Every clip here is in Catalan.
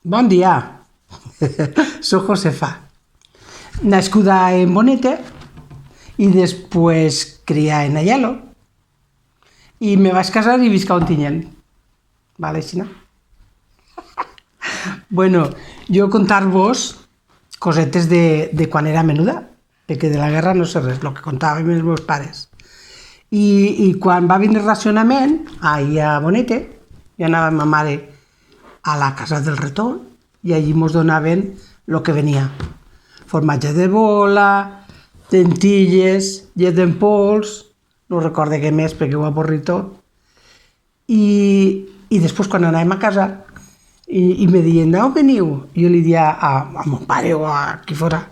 Bon dia, soy Josefa, nascuda en Bonete y después criada en Ayalo y me vaig casar y visc a Ontinyent, vale, així no? Bueno, jo contar-vos cosetes de quan era menuda, perquè de la guerra no sé res, el que contaven els meus pares. I quan va vindre racionament, ahir a Bonete, ja anava ma mare a la casa del retorn i allí mos donaven el que venia. Formatge de bola, lentilles, llet en pols, no recorde què més perquè ho avorrit tot. I després quan anàvem a casa i me deien, d'on veniu? Jo li dia a mon pare o a qui fora,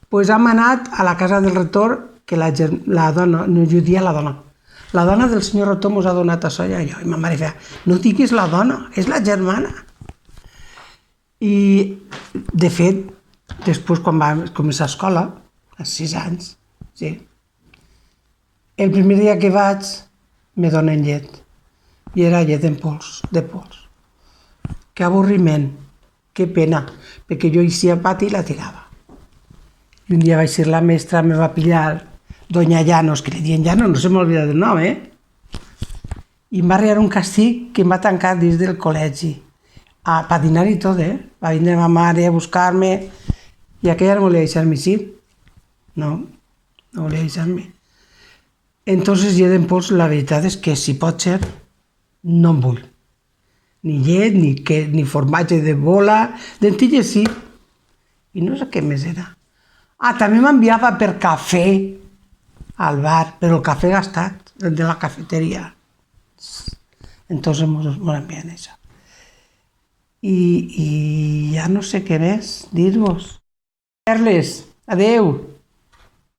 pues hem anat a la casa del retorn que la dona, no jo dia la dona del senyor retorn mos ha donat això i allò. I ma mare feia, no diguis la dona, és la germana. I, de fet, després quan vam començar a escola, als 6 anys, sí, el primer dia que vaig me donen llet. I era llet en pols, de pols. Que avorriment, que pena, perquè jo eixia al pati i la tirava. I un dia vaig ser la mestra, me va pillar Doña Llanos, que li diuen Llanos, no se m'olvida del nom, I em va arribar un castig que em va tancar dins del col·legi. Per dinar i tot, Va vindre ma mare a buscar-me i aquella no volia deixar-me ir. No volia deixar-me. Entonces, llet en pols, la veritat és que si pot ser, no en vull. Ni llet, ni formatge de bola, lentilles sí. I no sé què més era. També m'enviava per cafè al bar, però el cafè gastat, el de la cafeteria. Entonces mos envien això. I ja no sé què més dir-vos. Perles, adeu.